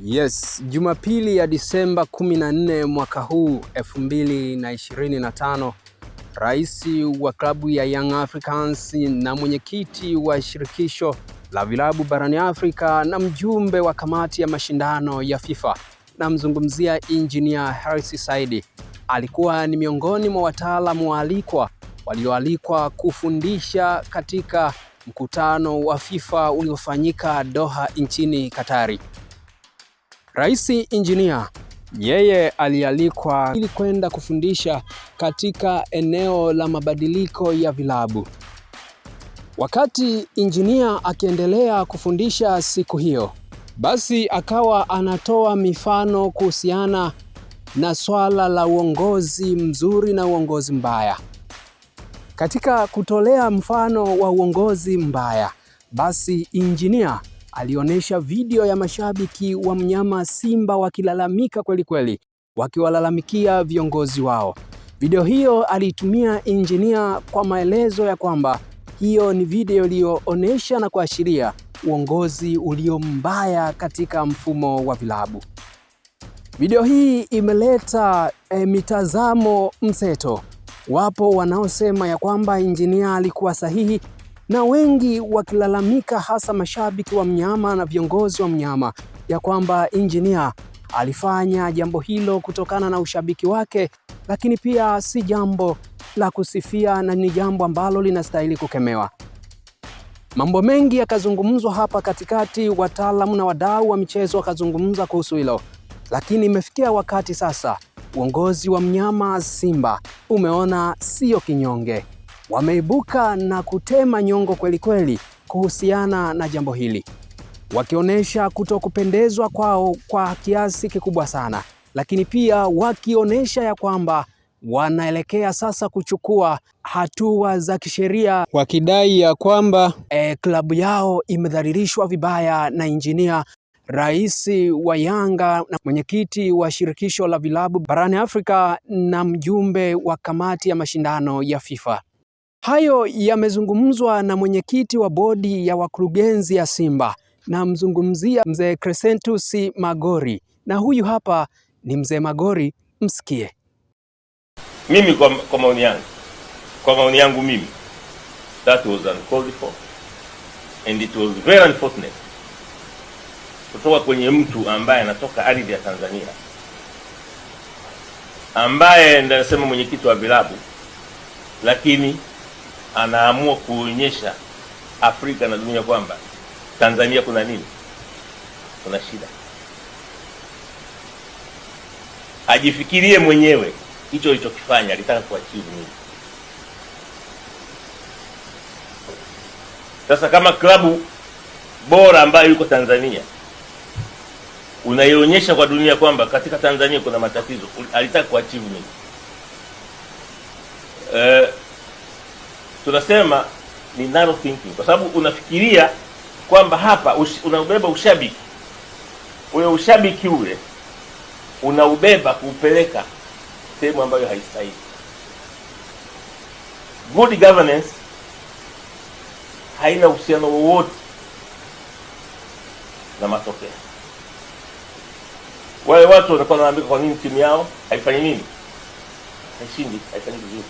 Yes, Jumapili ya Disemba 14 mwaka huu 2025, Rais wa klabu ya Young Africans na mwenyekiti wa shirikisho la vilabu barani Afrika na mjumbe wa kamati ya mashindano ya FIFA, namzungumzia Engineer Hersi Said, alikuwa ni miongoni mwa wataalamu walioalikwa kufundisha katika mkutano wa FIFA uliofanyika Doha nchini Katari. Rais Engineer yeye alialikwa ili kwenda kufundisha katika eneo la mabadiliko ya vilabu. Wakati Engineer akiendelea kufundisha siku hiyo, basi akawa anatoa mifano kuhusiana na swala la uongozi mzuri na uongozi mbaya. Katika kutolea mfano wa uongozi mbaya, basi Engineer alionyesha video ya mashabiki wa mnyama Simba wakilalamika kweli kweli, wakiwalalamikia viongozi wao. Video hiyo alitumia Engineer kwa maelezo ya kwamba hiyo ni video iliyoonyesha na kuashiria uongozi ulio mbaya katika mfumo wa vilabu. Video hii imeleta mitazamo mseto. Wapo wanaosema ya kwamba Engineer alikuwa sahihi, na wengi wakilalamika, hasa mashabiki wa mnyama na viongozi wa mnyama, ya kwamba Engineer alifanya jambo hilo kutokana na ushabiki wake, lakini pia si jambo la kusifia na ni jambo ambalo linastahili kukemewa. Mambo mengi yakazungumzwa hapa katikati, wataalamu na wadau wa michezo wakazungumza kuhusu hilo, lakini imefikia wakati sasa uongozi wa mnyama Simba umeona sio kinyonge. Wameibuka na kutema nyongo kweli kweli kuhusiana na jambo hili, wakionyesha kutokupendezwa kwao kwa kiasi kikubwa sana, lakini pia wakionyesha ya kwamba wanaelekea sasa kuchukua hatua za kisheria, wakidai ya kwamba klabu yao imedhalilishwa vibaya na Engineer, rais wa Yanga na mwenyekiti wa shirikisho la vilabu barani Afrika na mjumbe wa kamati ya mashindano ya FIFA. Hayo yamezungumzwa na mwenyekiti wa bodi ya wakurugenzi ya Simba, na mzungumzia mzee Crescentus Magori, na huyu hapa ni mzee Magori, msikie. Mimi kwa maoni yangu mimi, that was uncalled for and it was very unfortunate kutoka kwenye mtu ambaye anatoka ardhi ya Tanzania, ambaye ndiye anasema mwenyekiti wa vilabu, lakini anaamua kuonyesha Afrika na dunia kwamba Tanzania kuna nini, kuna shida. Ajifikirie mwenyewe hicho alichokifanya, alitaka kuachieve nini. Sasa kama klabu bora ambayo yuko Tanzania unaionyesha kwa dunia kwamba katika Tanzania kuna matatizo, alitaka kuachieve nini? Tunasema ni narrow thinking, kwa sababu unafikiria kwamba hapa unaubeba ushabiki. Ule ushabiki ule unaubeba kuupeleka sehemu ambayo haistahili. Good governance haina uhusiano wowote na matokeo. Wale watu wanakuwa wanaambia kwa nini timu yao haifanyi nini, haishindi, haifanyi vizuri.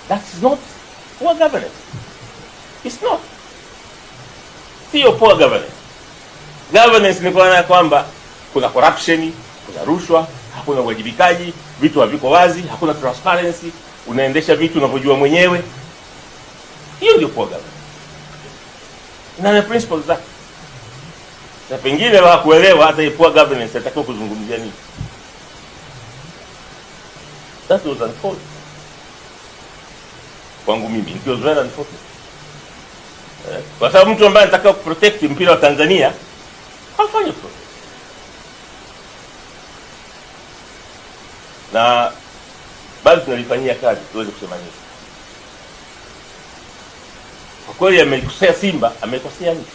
That's not poor governance. It's not. Sio poor governance. Governance ni kwa kwamba kuna corruption, kuna rushwa, hakuna uwajibikaji, vitu haviko wazi, hakuna transparency, unaendesha vitu unavyojua mwenyewe. Hiyo ndio poor governance. Na principles zake. Na pengine hawakuelewa hata poor governance atakiwa kuzungumzia nini. That was unfold. Kwangu mimi it was very unfortunate. Kwa sababu mtu ambaye anataka kuprotect mpira wa Tanzania hafanye protect. Na bado tunalifanyia kazi tuweze kusema nini. Kwa kweli amekosea Simba, amekosea nini?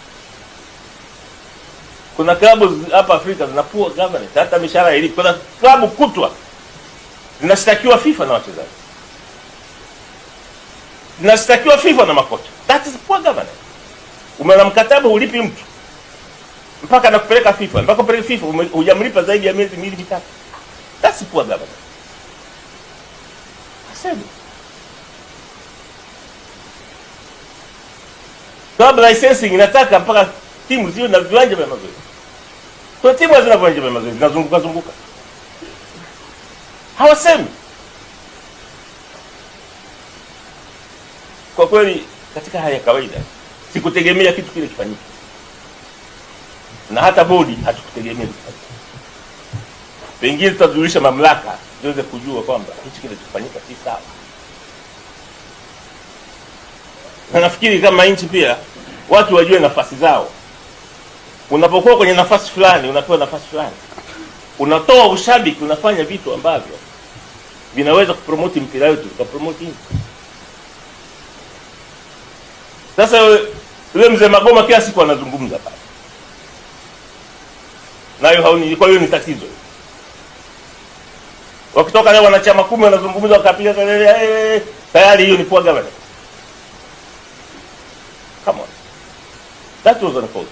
Kuna klabu hapa Afrika zina poor governance, hata mishahara ilipo. Kuna klabu kutwa zinashtakiwa FIFA na wachezaji, zinashtakiwa FIFA na makocha. That is poor governance. Umeona mkataba ulipi mtu, mpaka nakupeleka FIFA, mpaka kupeleka FIFA hujamlipa zaidi ya miezi 2 mitatu. That's poor governance. Asema club licensing inataka mpaka timu ziwe na viwanja vya mazoezi. Kwa timu hazina viwanja vya mazoezi, zinazunguka. Hawasemi. Kwa kweli katika hali ya kawaida sikutegemea kitu kile kifanyike. Na hata bodi hatukutegemea kifanyike. Pengine tutajulisha mamlaka ziweze kujua kwamba hichi kile kifanyika si sawa. Na nafikiri kama nchi pia watu wajue nafasi zao. Unapokuwa kwenye nafasi fulani, unapewa nafasi fulani, unatoa ushabiki, unafanya vitu ambavyo vinaweza kupromote mpira wetu, kupromote nchi. Sasa yule mzee Magoma kila siku anazungumza pale. Nayo haoni, kwa hiyo ni tatizo. Wakitoka leo wanachama 10 wanazungumza wakapiga kelele, tayari hiyo ni poor governance. Come on. That was unfair.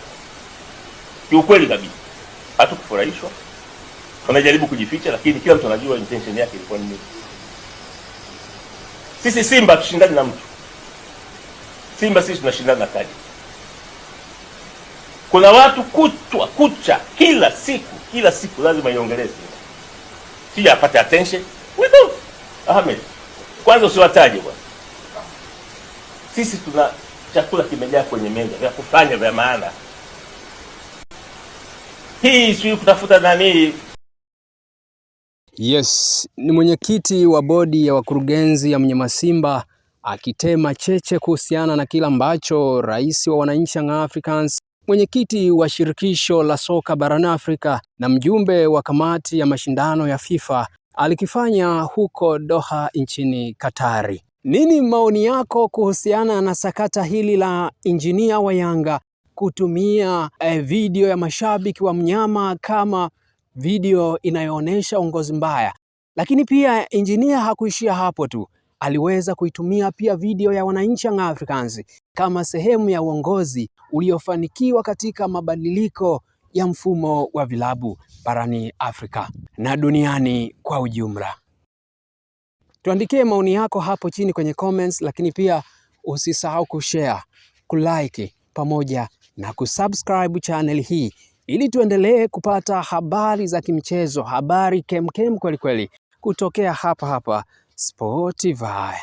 Kiukweli kabisa. Hatukufurahishwa. Tunajaribu kujificha, lakini kila mtu anajua intention yake ilikuwa nini. Sisi Simba tushindani na mtu. Simba sisi tunashindana na kadi. Kuna watu kucha kila siku lazima iongeleze. Sija apate attention. We don't. Ahmed. Kwanza usiwataje bwana. Sisi tuna chakula kimejaa kwenye meza vya kufanya vya maana. Hii sio kutafuta nani. Yes, ni mwenyekiti wa bodi ya wakurugenzi ya Mnyama Simba akitema cheche kuhusiana na kila ambacho rais wa wananchi Young Africans, mwenyekiti wa shirikisho la soka barani Afrika na mjumbe wa kamati ya mashindano ya FIFA alikifanya huko Doha nchini Katari. Nini maoni yako kuhusiana na sakata hili la injinia wa Yanga kutumia video ya mashabiki wa mnyama kama video inayoonyesha uongozi mbaya? Lakini pia injinia hakuishia hapo tu, aliweza kuitumia pia video ya wananchi Young Africans kama sehemu ya uongozi uliofanikiwa katika mabadiliko ya mfumo wa vilabu barani Afrika na duniani kwa ujumla. Tuandikie maoni yako hapo chini kwenye comments, lakini pia usisahau kushare, kulike pamoja na kusubscribe channel hii ili tuendelee kupata habari za kimchezo, habari kemkem kweli kweli kutokea hapa Spotify.